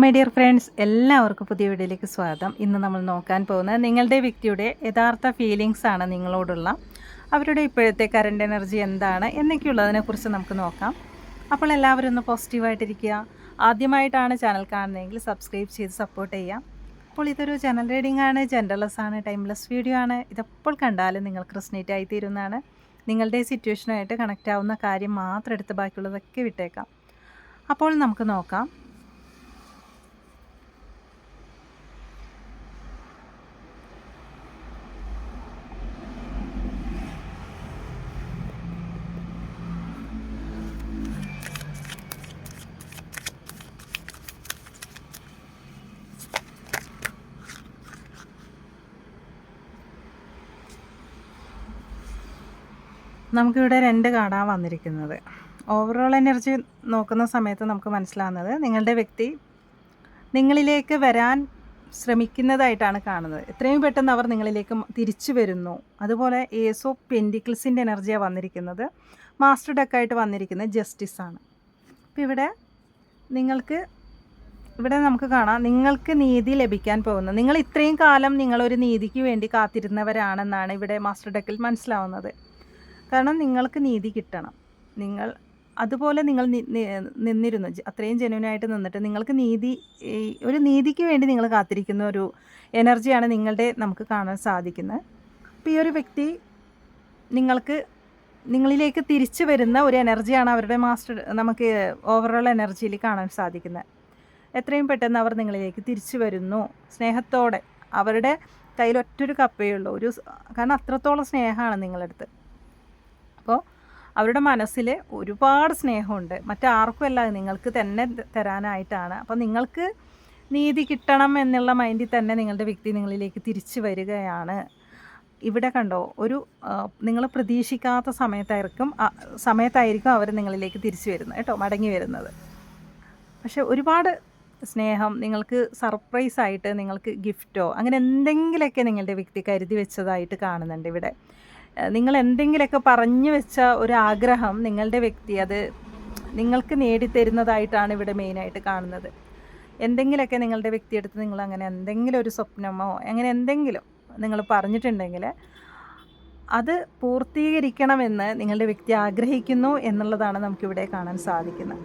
My dear friends, എല്ലാവർക്കും പുതിയ വീഡിയോയിലേക്ക് സ്വാഗതം. ഇന്ന് നമ്മൾ നോക്കാൻ പോകുന്നത് നിങ്ങളുടെ വ്യക്തിയുടെ യഥാർത്ഥ ഫീലിങ്സ് ആണ് നിങ്ങളോടുള്ള. അവരുടെ ഇപ്പോഴത്തെ കറണ്ട് എനർജി എന്താണ് എന്നൊക്കെയുള്ളതിനെക്കുറിച്ച് നമുക്ക് നോക്കാം. അപ്പോൾ എല്ലാവരും ഒന്ന് പോസിറ്റീവായിട്ടിരിക്കുക. ആദ്യമായിട്ടാണ് ചാനൽ കാണുന്നതെങ്കിൽ സബ്സ്ക്രൈബ് ചെയ്ത് സപ്പോർട്ട് ചെയ്യാം. അപ്പോൾ ഇതൊരു ജനറൽ റീഡിംഗ് ആണ്, ജെൻഡർലെസ് ആണ്, ടൈംലെസ് വീഡിയോ ആണ്. ഇതെപ്പോൾ കണ്ടാലും നിങ്ങൾക്ക് റെസനേറ്റ് ആയിത്തീരുന്നതാണ്. നിങ്ങളുടെ സിറ്റുവേഷനായിട്ട് കണക്റ്റ് ആവുന്ന കാര്യം മാത്രം എടുത്ത് ബാക്കിയുള്ളതൊക്കെ വിട്ടേക്കാം. അപ്പോൾ നമുക്ക് നോക്കാം. നമുക്കിവിടെ 2 കാർഡാണ് വന്നിരിക്കുന്നത്. ഓവറോൾ എനർജി നോക്കുന്ന സമയത്ത് നമുക്ക് മനസ്സിലാകുന്നത് നിങ്ങളുടെ വ്യക്തി നിങ്ങളിലേക്ക് വരാൻ ശ്രമിക്കുന്നതായിട്ടാണ് കാണുന്നത്. എത്രയും പെട്ടെന്ന് അവർ നിങ്ങളിലേക്ക് തിരിച്ചു വരുന്നു. അതുപോലെ ഏസ് ഓഫ് പെൻറ്റിക്കിൾസിൻ്റെ എനർജിയാണ് വന്നിരിക്കുന്നത്. മാസ്റ്റർ ഡെക്കായിട്ട് വന്നിരിക്കുന്നത് ജസ്റ്റിസാണ്. അപ്പോൾ ഇവിടെ നമുക്ക് കാണാം, നിങ്ങൾക്ക് നീതി ലഭിക്കാൻ പോകുന്നത്. നിങ്ങൾ ഇത്രയും കാലം നിങ്ങളൊരു നീതിക്ക് വേണ്ടി കാത്തിരുന്നവരാണെന്നാണ് ഇവിടെ മാസ്റ്റർ ഡെക്കിൽ മനസ്സിലാവുന്നത്. കാരണം നിങ്ങൾക്ക് നീതി കിട്ടണം. അതുപോലെ നിങ്ങൾ നിന്നിരുന്നു, അത്രയും ജെന്യുനായിട്ട് നിന്നിട്ട് നിങ്ങൾക്ക് ഒരു നീതിക്ക് വേണ്ടി നിങ്ങൾ കാത്തിരിക്കുന്ന ഒരു എനർജിയാണ് നമുക്ക് കാണാൻ സാധിക്കുന്നത്. അപ്പോൾ ഈ ഒരു വ്യക്തി നിങ്ങളിലേക്ക് തിരിച്ചു വരുന്ന ഒരു എനർജിയാണ് അവരുടെ നമുക്ക് ഓവറോൾ എനർജിയിൽ കാണാൻ സാധിക്കുന്നത്. എത്രയും പെട്ടെന്ന് അവർ നിങ്ങളിലേക്ക് തിരിച്ചു വരുന്നു സ്നേഹത്തോടെ. അവരുടെ കയ്യിൽ ഒറ്റൊരു കപ്പേ ഉള്ളൂ, കാരണം അത്രത്തോളം സ്നേഹമാണ് നിങ്ങളടുത്ത്. അപ്പോൾ അവരുടെ മനസ്സിൽ ഒരുപാട് സ്നേഹമുണ്ട്, മറ്റാർക്കുമല്ല, നിങ്ങൾക്ക് തന്നെ തരാനായിട്ടാണ്. അപ്പോൾ നിങ്ങൾക്ക് നീതി കിട്ടണം എന്നുള്ള മൈൻഡിൽ തന്നെ നിങ്ങളുടെ വ്യക്തി നിങ്ങളിലേക്ക് തിരിച്ചു വരികയാണ്. ഇവിടെ കണ്ടോ, നിങ്ങൾ പ്രതീക്ഷിക്കാത്ത സമയത്തായിരിക്കും അവർ നിങ്ങളിലേക്ക് തിരിച്ചു വരുന്നത് കേട്ടോ, മടങ്ങി വരുന്നത്. പക്ഷെ ഒരുപാട് സ്നേഹം, നിങ്ങൾക്ക് സർപ്രൈസായിട്ട് നിങ്ങൾക്ക് ഗിഫ്റ്റോ അങ്ങനെ എന്തെങ്കിലുമൊക്കെ നിങ്ങളുടെ വ്യക്തി കരുതി വെച്ചതായിട്ട് കാണുന്നുണ്ട് ഇവിടെ. നിങ്ങൾ എന്തെങ്കിലുമൊക്കെ പറഞ്ഞു വെച്ച ഒരു ആഗ്രഹം നിങ്ങളുടെ വ്യക്തി അത് നിങ്ങൾക്ക് നേടിത്തരുന്നതായിട്ടാണ് ഇവിടെ മെയിനായിട്ട് കാണുന്നത്. എന്തെങ്കിലുമൊക്കെ നിങ്ങളുടെ വ്യക്തിയെടുത്ത് നിങ്ങൾ അങ്ങനെ എന്തെങ്കിലും ഒരു സ്വപ്നമോ അങ്ങനെ എന്തെങ്കിലും നിങ്ങൾ പറഞ്ഞിട്ടുണ്ടെങ്കിൽ അത് പൂർത്തീകരിക്കണമെന്ന് നിങ്ങളുടെ വ്യക്തി ആഗ്രഹിക്കുന്നു എന്നുള്ളതാണ് നമുക്കിവിടെ കാണാൻ സാധിക്കുന്നത്.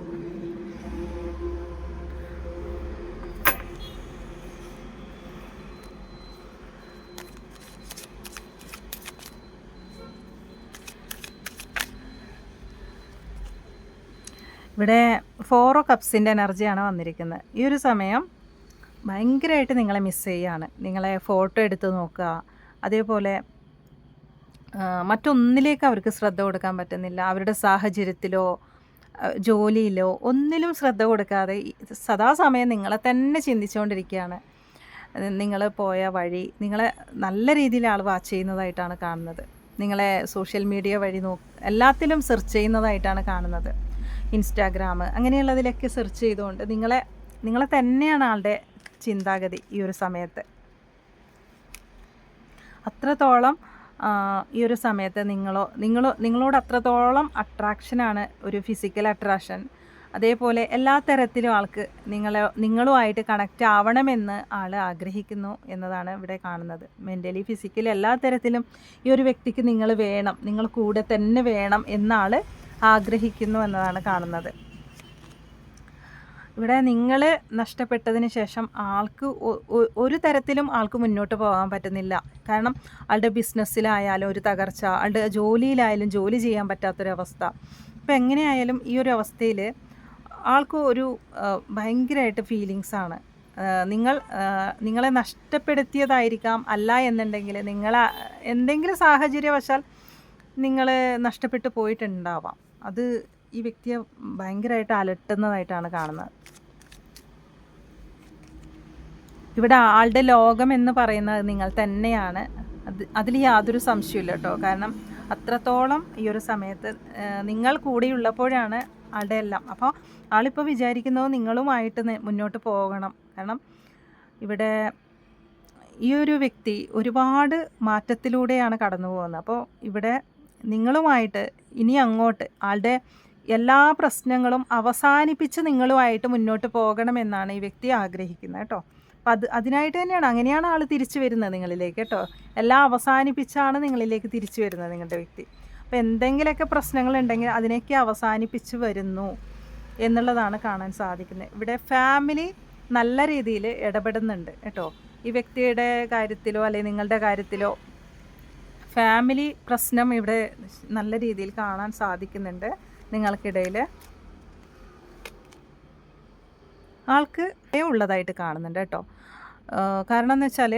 ഇവിടെ 4 ഓഫ് കപ്സിൻ്റെ എനർജിയാണ് വന്നിരിക്കുന്നത്. ഈ ഒരു സമയം ഭയങ്കരമായിട്ട് നിങ്ങളെ മിസ് ചെയ്യുകയാണ്. നിങ്ങളെ ഫോട്ടോ എടുത്ത് നോക്കുക, അതേപോലെ മറ്റൊന്നിലേക്ക് അവർക്ക് ശ്രദ്ധ കൊടുക്കാൻ പറ്റുന്നില്ല. അവരുടെ സാഹചര്യത്തിലോ ജോലിയിലോ ഒന്നിലും ശ്രദ്ധ കൊടുക്കാതെ സദാസമയം നിങ്ങളെ തന്നെ ചിന്തിച്ചുകൊണ്ടിരിക്കുകയാണ്. നിങ്ങൾ പോയ വഴി നിങ്ങളെ നല്ല രീതിയിൽ ആൾ വാച്ച് ചെയ്യുന്നതായിട്ടാണ് കാണുന്നത്. നിങ്ങളെ സോഷ്യൽ മീഡിയ വഴി എല്ലാത്തിലും സെർച്ച് ചെയ്യുന്നതായിട്ടാണ് കാണുന്നത്. ഇൻസ്റ്റാഗ്രാം അങ്ങനെയുള്ളതിലൊക്കെ സെർച്ച് ചെയ്തുകൊണ്ട് നിങ്ങളെ തന്നെയാണ് ആളുടെ ചിന്താഗതി ഈ ഒരു സമയത്ത്. അത്രത്തോളം ഈ ഒരു സമയത്ത് നിങ്ങളോട് അത്രത്തോളം അട്രാക്ഷനാണ്, ഒരു ഫിസിക്കൽ അട്രാക്ഷൻ. അതേപോലെ എല്ലാ തരത്തിലും ആൾക്ക് നിങ്ങളുമായിട്ട് കണക്റ്റ് ആവണമെന്ന് ആൾ ആഗ്രഹിക്കുന്നു എന്നതാണ് ഇവിടെ കാണുന്നത്. മെൻ്റലി ഫിസിക്കലി എല്ലാ തരത്തിലും ഈ ഒരു വ്യക്തിക്ക് നിങ്ങൾ കൂടെ തന്നെ വേണം എന്നാൾ ആഗ്രഹിക്കുന്നു എന്നതാണ് കാണുന്നത്. ഇവിടെ നിങ്ങൾ നഷ്ടപ്പെട്ടതിന് ശേഷം ആൾക്ക് ഒരു തരത്തിലും ആൾക്ക് മുന്നോട്ട് പോകാൻ പറ്റുന്നില്ല. കാരണം ആളുടെ ബിസിനസ്സിലായാലും ഒരു തകർച്ച, ആളുടെ ജോലിയിലായാലും ജോലി ചെയ്യാൻ പറ്റാത്തൊരവസ്ഥ. അപ്പോൾ എങ്ങനെയായാലും ഈ ഒരു അവസ്ഥയിൽ ആൾക്ക് ഭയങ്കരമായിട്ട് ഫീലിങ്സാണ്. നിങ്ങളെ നഷ്ടപ്പെടുത്തിയതായിരിക്കാം, അല്ല എന്നുണ്ടെങ്കിൽ എന്തെങ്കിലും സാഹചര്യവശാൽ നിങ്ങൾ നഷ്ടപ്പെട്ടു പോയിട്ടുണ്ടാവാം. അത് ഈ വ്യക്തിയെ ഭയങ്കരമായിട്ട് അലട്ടുന്നതായിട്ടാണ് കാണുന്നത്. ഇവിടെ ആളുടെ ലോകം എന്ന് പറയുന്നത് നിങ്ങൾ തന്നെയാണ്. അതിൽ യാതൊരു സംശയമില്ല കേട്ടോ. കാരണം അത്രത്തോളം ഈ ഒരു സമയത്ത് നിങ്ങൾ കൂടെയുള്ളപ്പോഴാണ് ആളുടെ എല്ലാം. അപ്പോൾ ആളിപ്പോൾ വിചാരിക്കുന്നത് നിങ്ങളുമായിട്ട് മുന്നോട്ട് പോകണം. കാരണം ഇവിടെ ഈ ഒരു വ്യക്തി ഒരുപാട് മാറ്റത്തിലൂടെയാണ് കടന്നു പോകുന്നത്. അപ്പോൾ ഇവിടെ നിങ്ങളുമായിട്ട് ഇനി അങ്ങോട്ട് ആളുടെ എല്ലാ പ്രശ്നങ്ങളും അവസാനിപ്പിച്ച് നിങ്ങളുമായിട്ട് മുന്നോട്ട് പോകണമെന്നാണ് ഈ വ്യക്തി ആഗ്രഹിക്കുന്നത് കേട്ടോ. അപ്പം അതിനായിട്ട് തന്നെയാണ്, അങ്ങനെയാണ് ആൾ തിരിച്ചു വരുന്നത് നിങ്ങളിലേക്ക് കേട്ടോ. എല്ലാം അവസാനിപ്പിച്ചാണ് നിങ്ങളിലേക്ക് തിരിച്ചു വരുന്നത് നിങ്ങളുടെ വ്യക്തി. അപ്പോൾ എന്തെങ്കിലുമൊക്കെ പ്രശ്നങ്ങളുണ്ടെങ്കിൽ അതിനെയൊക്കെ അവസാനിപ്പിച്ച് വരുന്നു എന്നുള്ളതാണ് കാണാൻ സാധിക്കുന്നത്. ഇവിടെ ഫാമിലി നല്ല രീതിയിൽ ഇടപെടുന്നുണ്ട് കേട്ടോ. ഈ വ്യക്തിയുടെ കാര്യത്തിലോ അല്ലെങ്കിൽ നിങ്ങളുടെ കാര്യത്തിലോ ഫാമിലി പ്രശ്നം ഇവിടെ നല്ല രീതിയിൽ കാണാൻ സാധിക്കുന്നുണ്ട് നിങ്ങൾക്കിടയിൽ. ആൾക്ക് ഉള്ളതായിട്ട് കാണുന്നുണ്ട് കേട്ടോ. കാരണം എന്ന് വെച്ചാൽ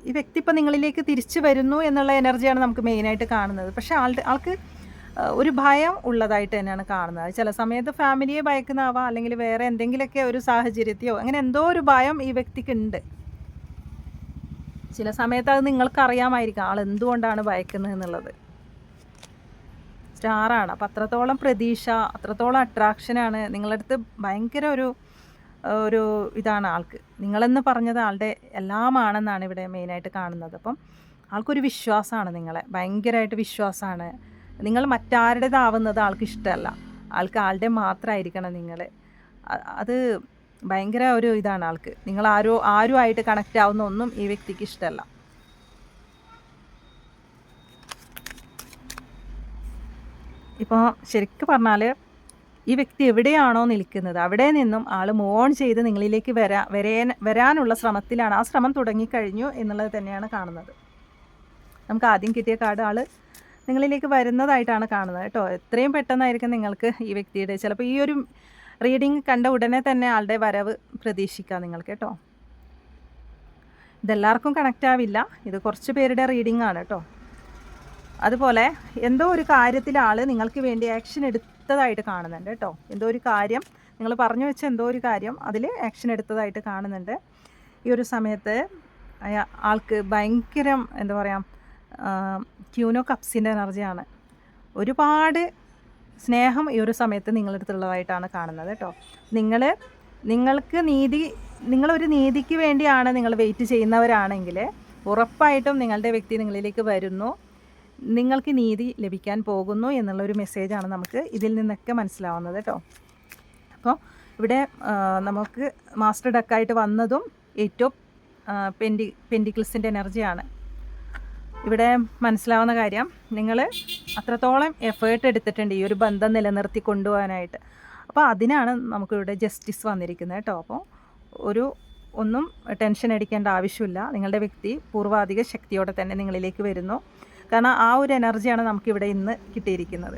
ഈ വ്യക്തി ഇപ്പോൾ നിങ്ങളിലേക്ക് തിരിച്ചു വരുന്നു എന്നുള്ള എനർജിയാണ് നമുക്ക് മെയിനായിട്ട് കാണുന്നത്. പക്ഷേ ആൾക്ക് ഒരു ഭയം ഉള്ളതായിട്ട് തന്നെയാണ് കാണുന്നത്. ചില സമയത്ത് ഫാമിലിയെ ഭയക്കുന്നതാവാം, അല്ലെങ്കിൽ വേറെ എന്തെങ്കിലുമൊക്കെ ഒരു സാഹചര്യത്തെയോ അങ്ങനെ എന്തോ ഒരു ഭയം ഈ വ്യക്തിക്കുണ്ട്. ചില സമയത്ത് അത് നിങ്ങൾക്കറിയാമായിരിക്കും ആൾ എന്തുകൊണ്ടാണ് ഭയക്കുന്നത് എന്നുള്ളത്. സ്റ്റാറാണ്. അപ്പം അത്രത്തോളം പ്രതീക്ഷ, അത്രത്തോളം അട്രാക്ഷനാണ് നിങ്ങളുടെ അടുത്ത്. ഭയങ്കര ഒരു ഇതാണ് ആൾക്ക്. നിങ്ങളെന്ന് പറഞ്ഞത് ആളുടെ എല്ലാമാണെന്നാണ് ഇവിടെ മെയിനായിട്ട് കാണുന്നത്. അപ്പം ആൾക്കൊരു വിശ്വാസമാണ് നിങ്ങളെ, ഭയങ്കരമായിട്ട് വിശ്വാസമാണ്. നിങ്ങൾ മറ്റാരുടേതാവുന്നത് ആൾക്ക് ഇഷ്ടമല്ല. ആൾക്ക് ആളുടെ മാത്രമായിരിക്കണം നിങ്ങൾ. അത് ഭയങ്കര ഒരു ഇതാണ് ആൾക്ക്. നിങ്ങൾ ആരുമായിട്ട് കണക്റ്റ് ആവുന്ന ഒന്നും ഈ വ്യക്തിക്ക് ഇഷ്ടമല്ല. ഇപ്പോൾ ശരിക്കും പറഞ്ഞാൽ ഈ വ്യക്തി എവിടെയാണോ നിൽക്കുന്നത് അവിടെ നിന്നും ആൾ മൂവ് ഓൺ ചെയ്ത് നിങ്ങളിലേക്ക് വരാനുള്ള ശ്രമത്തിലാണ്. ആ ശ്രമം തുടങ്ങിക്കഴിഞ്ഞു എന്നുള്ളത് തന്നെയാണ് കാണുന്നത്. നമുക്ക് ആദ്യം കിട്ടിയ കാർഡ് ആൾ നിങ്ങളിലേക്ക് വരുന്നതായിട്ടാണ് കാണുന്നത് കേട്ടോ. എത്രയും പെട്ടെന്നായിരിക്കും നിങ്ങൾക്ക് ഈ വ്യക്തിയുടെ, ചിലപ്പോൾ ഈ ഒരു റീഡിങ് കണ്ട ഉടനെ തന്നെ ആളുടെ വരവ് പ്രതീക്ഷിക്കാം നിങ്ങൾക്ക് കേട്ടോ. ഇതെല്ലാവർക്കും കണക്റ്റ് ആവില്ല, ഇത് കുറച്ച് പേരുടെ റീഡിംഗ് ആണ് കേട്ടോ. അതുപോലെ എന്തോ ഒരു കാര്യത്തിൽ ആൾ നിങ്ങൾക്ക് വേണ്ടി ആക്ഷൻ എടുത്തതായിട്ട് കാണുന്നുണ്ട് കേട്ടോ. എന്തോ ഒരു കാര്യം നിങ്ങൾ പറഞ്ഞു വെച്ച എന്തോ ഒരു കാര്യം അതിൽ ആക്ഷൻ എടുത്തതായിട്ട് കാണുന്നുണ്ട്. ഈ ഒരു സമയത്ത് ആൾക്ക് ഭയങ്കരം എന്താ പറയുക, ക്യൂനോ കപ്സിൻ്റെ എനർജിയാണ്. ഒരുപാട് സ്നേഹം ഈ ഒരു സമയത്ത് നിങ്ങളുടെ അടുത്തുള്ളതായിട്ടാണ് കാണുന്നത് കേട്ടോ. നിങ്ങളൊരു നീതിക്ക് വേണ്ടിയാണ് നിങ്ങൾ വെയിറ്റ് ചെയ്യുന്നവരാണെങ്കിൽ ഉറപ്പായിട്ടും നിങ്ങളുടെ വ്യക്തി നിങ്ങളിലേക്ക് വരുന്നു, നിങ്ങൾക്ക് നീതി ലഭിക്കാൻ പോകുന്നു എന്നുള്ളൊരു മെസ്സേജാണ് നമുക്ക് ഇതിൽ നിന്നൊക്കെ മനസ്സിലാവുന്നത് കേട്ടോ. അപ്പോൾ ഇവിടെ നമുക്ക് മാസ്റ്റർ ഡക്കായിട്ട് വന്നതും ഏറ്റവും പെൻഡിക്കിൾസിൻ്റെ എനർജിയാണ്. ഇവിടെ മനസ്സിലാവുന്ന കാര്യം, നിങ്ങൾ അത്രത്തോളം എഫേർട്ട് എടുത്തിട്ടുണ്ട് ഈ ഒരു ബന്ധം നിലനിർത്തി കൊണ്ടുപോകാനായിട്ട്. അപ്പോൾ അതിനാണ് നമുക്കിവിടെ ജസ്റ്റിസ് വന്നിരിക്കുന്നത് കേട്ടോ. അപ്പോൾ ഒന്നും ടെൻഷൻ അടിക്കേണ്ട ആവശ്യമില്ല. നിങ്ങളുടെ വ്യക്തി പൂർവാധിക ശക്തിയോടെ തന്നെ നിങ്ങളിലേക്ക് വരുന്നു. കാരണം ആ ഒരു എനർജിയാണ് നമുക്കിവിടെ ഇന്ന് കിട്ടിയിരിക്കുന്നത്.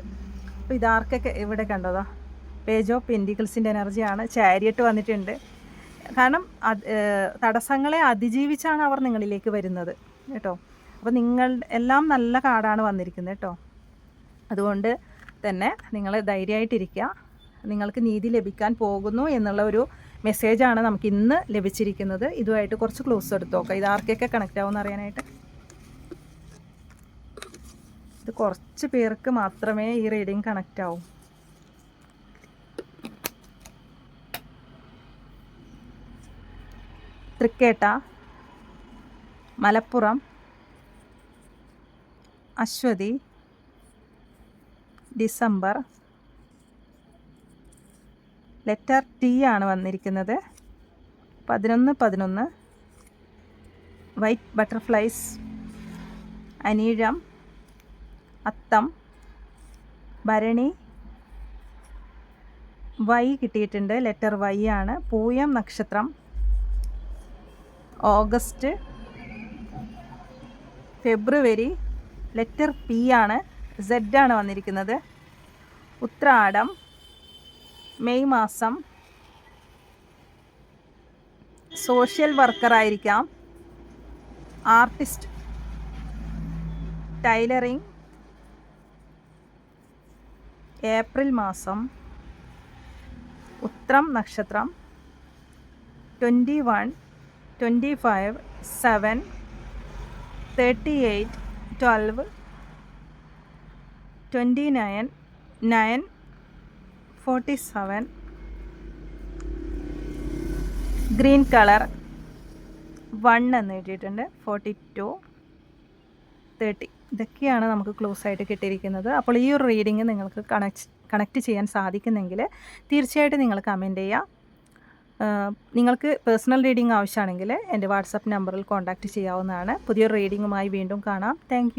അപ്പോൾ ഇതാർക്കൊക്കെ ഇവിടെ കണ്ടതാ, പേജ് ഓഫ് പെൻഡിക്കിൾസിൻ്റെ എനർജിയാണ്. ചാരിയറ്റ് വന്നിട്ടുണ്ട്. കാരണം തടസ്സങ്ങളെ അതിജീവിച്ചാണ് അവർ നിങ്ങളിലേക്ക് വരുന്നത് കേട്ടോ. അപ്പോൾ എല്ലാം നല്ല കാർഡാണ് വന്നിരിക്കുന്നത് കേട്ടോ. അതുകൊണ്ട് തന്നെ നിങ്ങൾ ധൈര്യമായിട്ടിരിക്കുക. നിങ്ങൾക്ക് നീതി ലഭിക്കാൻ പോകുന്നു എന്നുള്ള ഒരു മെസ്സേജാണ് നമുക്ക് ഇന്ന് ലഭിച്ചിരിക്കുന്നത്. ഇതുമായിട്ട് കുറച്ച് ക്ലോസ് എടുത്ത് നോക്കാം, ഇത് ആർക്കൊക്കെ കണക്റ്റ് ആവുമെന്ന് അറിയാനായിട്ട്. ഇത് കുറച്ച് പേർക്ക് മാത്രമേ ഈ റീഡിങ് കണക്റ്റ് ആവൂ. തൃക്കേട്ട, മലപ്പുറം, അശ്വതി, ഡിസംബർ, ലെറ്റർ ടി ആണ് വന്നിരിക്കുന്നത്. 11 വൈറ്റ് ബട്ടർഫ്ലൈസ്, അനീഴം, അത്തം, ഭരണി, വൈ കിട്ടിയിട്ടുണ്ട്, ലെറ്റർ വൈ ആണ്. പൂയം നക്ഷത്രം, ഓഗസ്റ്റ്, ഫെബ്രുവരി, ലെറ്റർ പി ആണ്, സെഡ് ആണ് വന്നിരിക്കുന്നത്. ഉത്രാടം, മെയ് മാസം, സോഷ്യൽ വർക്കർ ആയിരിക്കാം, ആർട്ടിസ്റ്റ്, ടൈലറിങ്, ഏപ്രിൽ മാസം, ഉത്രം നക്ഷത്രം, 21, 25, 7, 38, 12, 29, 9, 47, ഗ്രീൻ കളർ 1 എന്ന് എഴുതിയിട്ടുണ്ട്, 42, 30. ഇതൊക്കെയാണ് നമുക്ക് ക്ലോസ് ആയിട്ട് കിട്ടിയിരിക്കുന്നത്. അപ്പോൾ ഈ ഒരു റീഡിങ് നിങ്ങൾക്ക് കണക്റ്റ് ചെയ്യാൻ സാധിക്കുന്നെങ്കിൽ തീർച്ചയായിട്ടും നിങ്ങൾ കമൻറ്റ് ചെയ്യുക. നിങ്ങൾക്ക് പേഴ്സണൽ റീഡിംഗ് ആവശ്യമാണെങ്കിൽ എൻ്റെ വാട്സപ്പ് നമ്പറിൽ കോൺടാക്റ്റ് ചെയ്യാവുന്നതാണ്. പുതിയൊരു റീഡിങ്ങുമായി വീണ്ടും കാണാം. താങ്ക്